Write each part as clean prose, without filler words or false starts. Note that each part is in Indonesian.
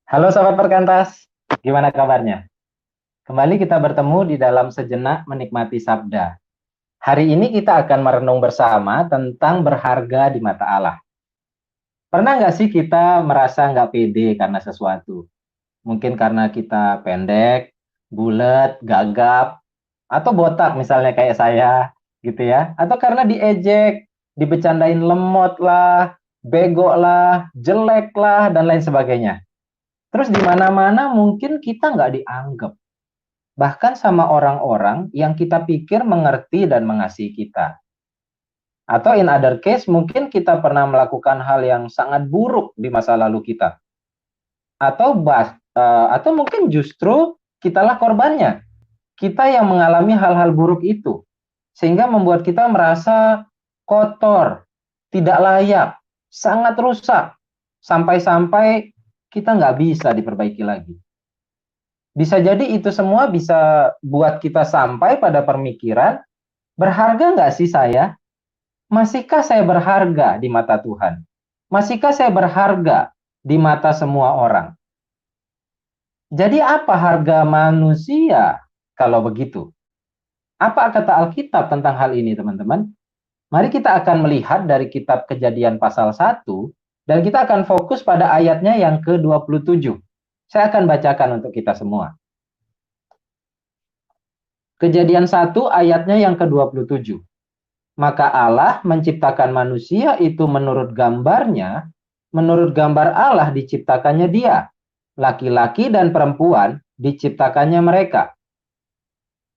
Halo sahabat Perkantas, gimana kabarnya? Kembali kita bertemu di dalam sejenak menikmati sabda. Hari ini kita akan merenung bersama tentang berharga di mata Allah. Pernah nggak sih kita merasa nggak pede karena sesuatu? Mungkin karena kita pendek, bulat, gagap, atau botak misalnya kayak saya, gitu ya. Atau karena diejek, dibecandain lemot lah, bego lah, jelek lah, dan lain sebagainya. Terus di mana-mana mungkin kita nggak dianggap. Bahkan sama orang-orang yang kita pikir mengerti dan mengasihi kita. Atau in other case, mungkin kita pernah melakukan hal yang sangat buruk di masa lalu kita. Atau mungkin justru kitalah korbannya. Kita yang mengalami hal-hal buruk itu. Sehingga membuat kita merasa kotor, tidak layak, sangat rusak. Sampai-sampai kita nggak bisa diperbaiki lagi. Bisa jadi itu semua bisa buat kita sampai pada pemikiran, berharga nggak sih saya? Masihkah saya berharga di mata Tuhan? Masihkah saya berharga di mata semua orang? Jadi apa harga manusia kalau begitu? Apa kata Alkitab tentang hal ini, teman-teman? Mari kita akan melihat dari kitab Kejadian pasal 1, dan kita akan fokus pada ayatnya yang ke-27. Saya akan bacakan untuk kita semua. Kejadian 1 ayatnya yang ke-27. Maka Allah menciptakan manusia itu menurut gambarnya, menurut gambar Allah diciptakannya dia. Laki-laki dan perempuan diciptakannya mereka.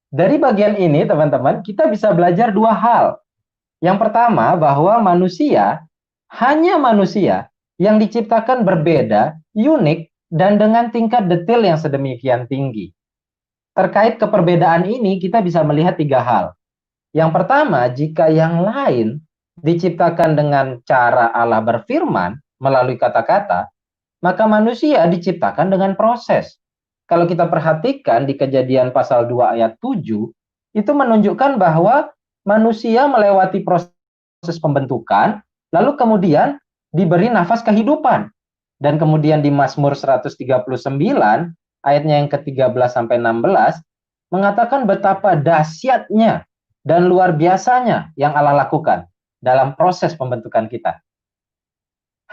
Dari bagian ini, teman-teman, kita bisa belajar dua hal. Yang pertama, bahwa manusia, hanya manusia, yang diciptakan berbeda, unik, dan dengan tingkat detail yang sedemikian tinggi. Terkait keperbedaan ini, kita bisa melihat tiga hal. Yang pertama, jika yang lain diciptakan dengan cara Allah berfirman melalui kata-kata, maka manusia diciptakan dengan proses. Kalau kita perhatikan di Kejadian pasal 2 ayat 7, itu menunjukkan bahwa manusia melewati proses pembentukan, lalu kemudian diberi nafas kehidupan. Dan kemudian di Mazmur 139, ayatnya yang ke-13 sampai 16, mengatakan betapa dahsyatnya dan luar biasanya yang Allah lakukan dalam proses pembentukan kita.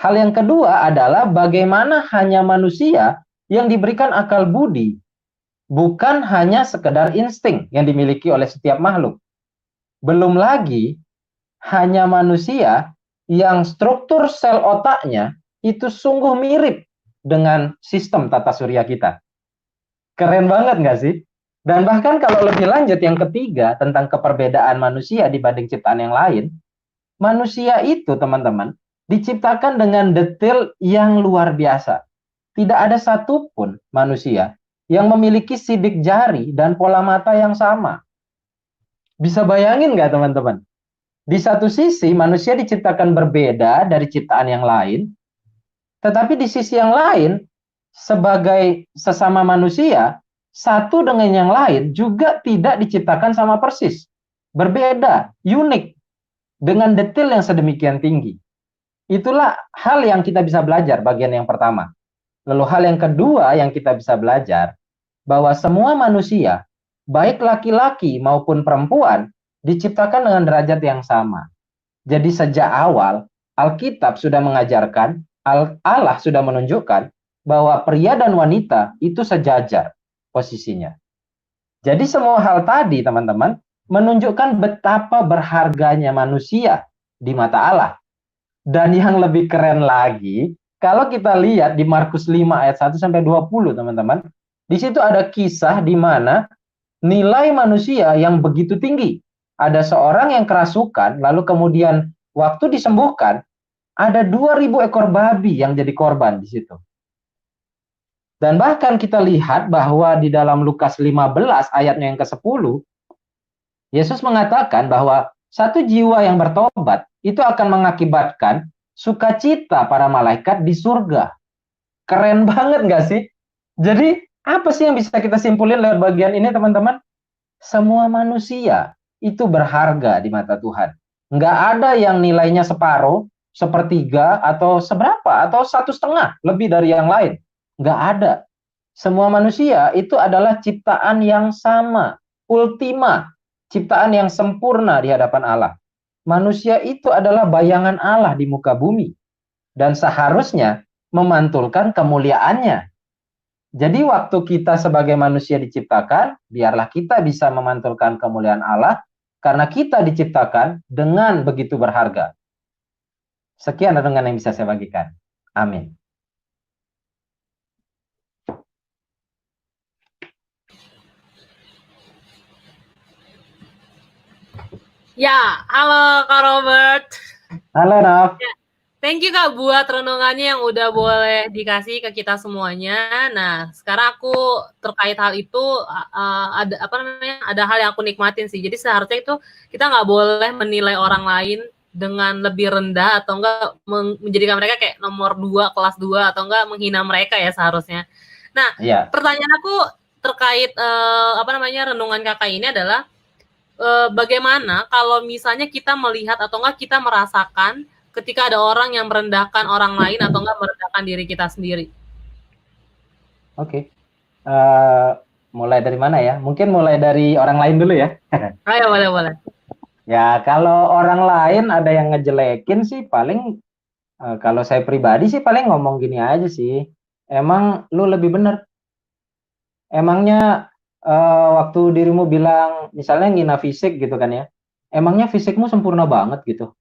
Hal yang kedua adalah bagaimana hanya manusia yang diberikan akal budi, bukan hanya sekedar insting yang dimiliki oleh setiap makhluk. Belum lagi hanya manusia yang struktur sel otaknya itu sungguh mirip dengan sistem tata surya kita. Keren banget nggak sih? Dan bahkan kalau lebih lanjut yang ketiga tentang keperbedaan manusia dibanding ciptaan yang lain, manusia itu teman-teman diciptakan dengan detail yang luar biasa. Tidak ada satupun manusia yang memiliki sidik jari dan pola mata yang sama. Bisa bayangin nggak teman-teman? Di satu sisi manusia diciptakan berbeda dari ciptaan yang lain, tetapi di sisi yang lain sebagai sesama manusia, satu dengan yang lain juga tidak diciptakan sama persis. Berbeda, unik, dengan detail yang sedemikian tinggi. Itulah hal yang kita bisa belajar bagian yang pertama. Lalu hal yang kedua yang kita bisa belajar, bahwa semua manusia, baik laki-laki maupun perempuan, diciptakan dengan derajat yang sama. Jadi sejak awal, Alkitab sudah mengajarkan, Allah sudah menunjukkan, bahwa pria dan wanita itu sejajar posisinya. Jadi semua hal tadi, teman-teman, menunjukkan betapa berharganya manusia di mata Allah. Dan yang lebih keren lagi, kalau kita lihat di Markus 5 ayat 1 sampai 20, teman-teman, di situ ada kisah di mana nilai manusia yang begitu tinggi. Ada seorang yang kerasukan, lalu kemudian waktu disembuhkan, ada 2.000 ekor babi yang jadi korban di situ. Dan bahkan kita lihat bahwa di dalam Lukas 15 ayatnya yang ke-10, Yesus mengatakan bahwa satu jiwa yang bertobat itu akan mengakibatkan sukacita para malaikat di surga. Keren banget nggak sih? Jadi apa sih yang bisa kita simpulin lewat bagian ini, teman-teman? Semua manusia itu berharga di mata Tuhan. Nggak ada yang nilainya separuh, sepertiga, atau seberapa, atau 1,5 lebih dari yang lain. Nggak ada. Semua manusia itu adalah ciptaan yang sama, ultima, ciptaan yang sempurna di hadapan Allah. Manusia itu adalah bayangan Allah di muka bumi dan seharusnya memantulkan kemuliaannya. Jadi waktu kita sebagai manusia diciptakan, biarlah kita bisa memantulkan kemuliaan Allah karena kita diciptakan dengan begitu berharga. Sekian renungan yang bisa saya bagikan. Amin. Ya, halo Kak Robert. Halo, Naf. Ya, thank you Kak buat renungannya yang udah boleh dikasih ke kita semuanya. Nah, sekarang aku terkait hal itu ada apa namanya? Ada hal yang aku nikmatin sih. Jadi seharusnya itu kita nggak boleh menilai orang lain dengan lebih rendah atau enggak menjadikan mereka kayak nomor 2, kelas 2 atau enggak menghina mereka ya seharusnya. Nah, Ya. pertanyaan aku terkait apa namanya renungan Kakak ini adalah bagaimana kalau misalnya kita melihat atau enggak kita merasakan ketika ada orang yang merendahkan orang lain atau enggak merendahkan diri kita sendiri? Oke. Mulai dari mana ya? Mungkin mulai dari orang lain dulu ya. Ayo, boleh. Ya, kalau orang lain ada yang ngejelekin sih paling kalau saya pribadi sih paling ngomong gini aja sih. Emang lu lebih bener. Emangnya waktu dirimu bilang misalnya ngina fisik gitu kan ya. Emangnya fisikmu sempurna banget gitu.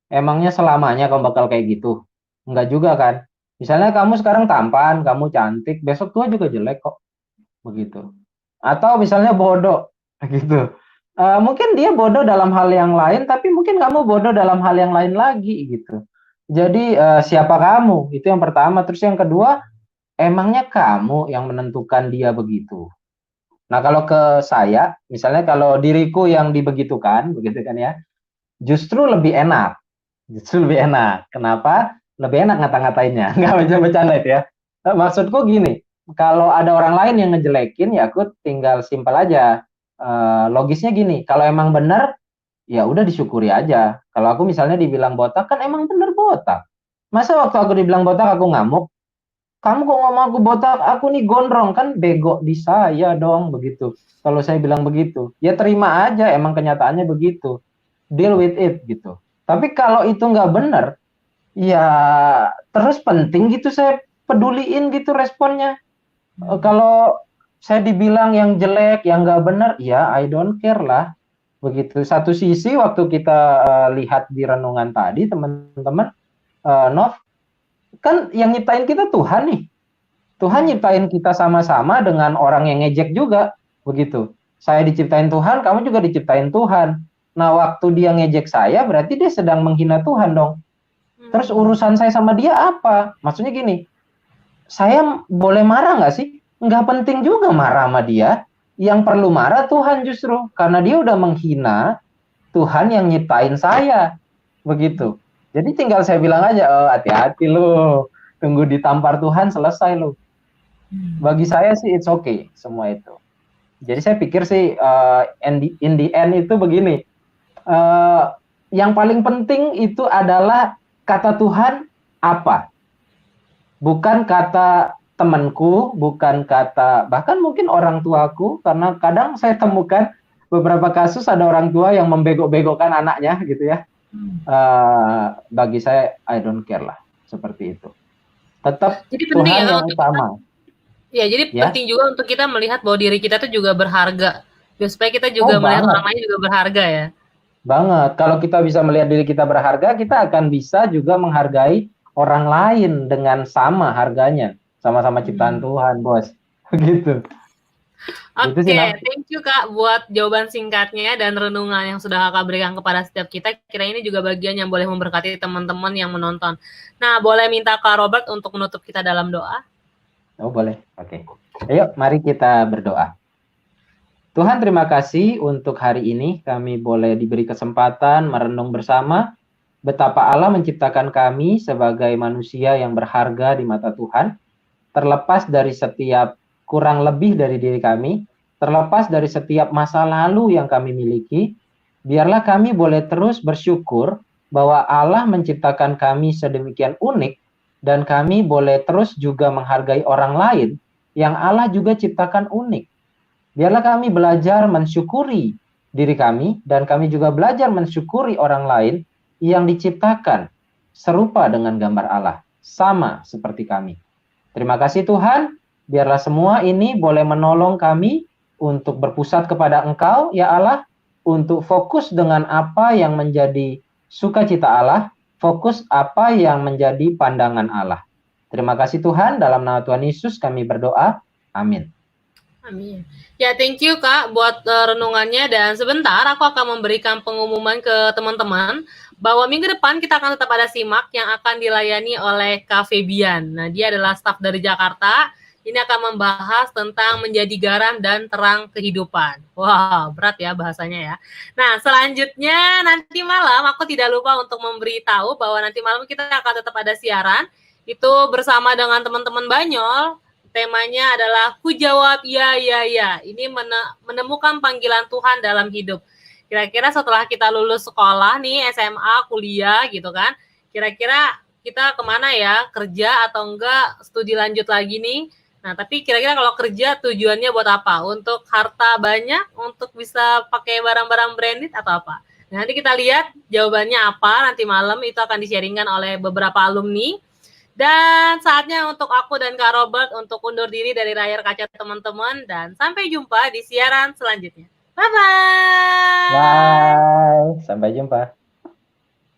Emangnya selamanya kamu bakal kayak gitu? Enggak juga kan? Misalnya kamu sekarang tampan, kamu cantik, besok tua juga jelek kok. Begitu. Atau misalnya bodoh gitu. Mungkin dia bodoh dalam hal yang lain, tapi mungkin kamu bodoh dalam hal yang lain lagi gitu. Jadi siapa kamu? Itu yang pertama. Terus yang kedua, emangnya kamu yang menentukan dia begitu? Nah, kalau ke saya, misalnya kalau diriku yang dibegitukan, begitu kan ya, justru lebih enak. Justru lebih enak. Kenapa? Lebih enak ngata-ngatainnya. Nggak bercanda itu ya. Maksudku gini, kalau ada orang lain yang ngejelekin, ya aku tinggal simpel aja. Logisnya gini, kalau emang benar, ya udah disyukuri aja. Kalau aku misalnya dibilang botak, kan emang bener botak. Masa waktu aku dibilang botak, aku ngamuk? Kamu kok ngomong aku botak, aku nih gondrong, kan bego di saya dong, begitu. Kalau saya bilang begitu, ya terima aja, emang kenyataannya begitu. Deal with it, gitu. Tapi kalau itu nggak benar, ya terus penting gitu saya peduliin gitu responnya. Kalau saya dibilang yang jelek, yang nggak benar, ya I don't care lah. Begitu. Satu sisi waktu kita lihat di renungan tadi, teman-teman, Nov, kan yang nyiptain kita Tuhan nih. Tuhan nyiptain kita sama-sama dengan orang yang ngejek juga. Begitu. Saya diciptain Tuhan, kamu juga diciptain Tuhan. Nah, waktu dia ngejek saya, berarti dia sedang menghina Tuhan dong. Terus urusan saya sama dia apa? Maksudnya gini, saya boleh marah nggak sih? Nggak penting juga marah sama dia. Yang perlu marah Tuhan justru. Karena dia udah menghina Tuhan yang nyiptain saya. Begitu. Jadi tinggal saya bilang aja, oh, hati-hati lu. Tunggu ditampar Tuhan, selesai lu. Bagi saya sih it's okay semua itu. Jadi saya pikir sih in the end itu begini. Yang paling penting itu adalah kata Tuhan apa? Bukan kata temanku, bukan kata bahkan mungkin orang tuaku, karena kadang saya temukan beberapa kasus ada orang tua yang membego-begokan anaknya gitu ya. Bagi saya I don't care lah seperti itu. Tetap Jadi Tuhan penting ya yang untuk utama. ya, jadi Ya, penting juga untuk kita melihat bahwa diri kita tuh juga berharga. Ya, supaya kita juga melihat orang lain juga berharga ya. Banget. Kalau kita bisa melihat diri kita berharga, kita akan bisa juga menghargai orang lain dengan sama harganya. Sama-sama ciptaan Tuhan, bos. Begitu. Gitu sih, Oke, Naf. thank you Kak buat jawaban singkatnya dan renungan yang sudah Kakak berikan kepada setiap kita. Kira ini juga bagian yang boleh memberkati teman-teman yang menonton. Nah, boleh minta Kak Robert untuk menutup kita dalam doa? Oh, boleh. Oke. Ayo, mari kita berdoa. Tuhan, terima kasih untuk hari ini. Kami boleh diberi kesempatan merenung bersama betapa Allah menciptakan kami sebagai manusia yang berharga di mata Tuhan, terlepas dari setiap kurang lebih dari diri kami, terlepas dari setiap masa lalu yang kami miliki, biarlah kami boleh terus bersyukur bahwa Allah menciptakan kami sedemikian unik dan kami boleh terus juga menghargai orang lain yang Allah juga ciptakan unik. Biarlah kami belajar mensyukuri diri kami, dan kami juga belajar mensyukuri orang lain yang diciptakan serupa dengan gambar Allah, sama seperti kami. Terima kasih Tuhan, biarlah semua ini boleh menolong kami untuk berpusat kepada Engkau, ya Allah, untuk fokus dengan apa yang menjadi sukacita Allah, fokus apa yang menjadi pandangan Allah. Terima kasih Tuhan, dalam nama Tuhan Yesus kami berdoa. Amin. Amin. Ya, thank you Kak buat renungannya, dan sebentar aku akan memberikan pengumuman ke teman-teman bahwa minggu depan kita akan tetap ada simak yang akan dilayani oleh Kak Febian. Nah, dia adalah staf dari Jakarta. Ini akan membahas tentang menjadi garam dan terang kehidupan. Wah, berat ya bahasanya ya. Nah, selanjutnya nanti malam aku tidak lupa untuk memberitahu bahwa nanti malam kita akan tetap ada siaran. Itu bersama dengan teman-teman Banyol. Temanya adalah ku jawab ya ya ya. Ini menemukan panggilan Tuhan dalam hidup. Kira-kira setelah kita lulus sekolah nih, SMA, kuliah gitu kan, kira-kira kita kemana ya? Kerja atau enggak studi lanjut lagi nih? Nah, tapi kira-kira kalau kerja tujuannya buat apa? Untuk harta banyak, untuk bisa pakai barang-barang branded atau apa? Nah, nanti kita lihat jawabannya apa nanti malam, itu akan di-sharingkan oleh beberapa alumni. Dan saatnya untuk aku dan Kak Robert untuk undur diri dari layar kaca teman-teman, dan sampai jumpa di siaran selanjutnya. Bye-bye. Bye, sampai jumpa.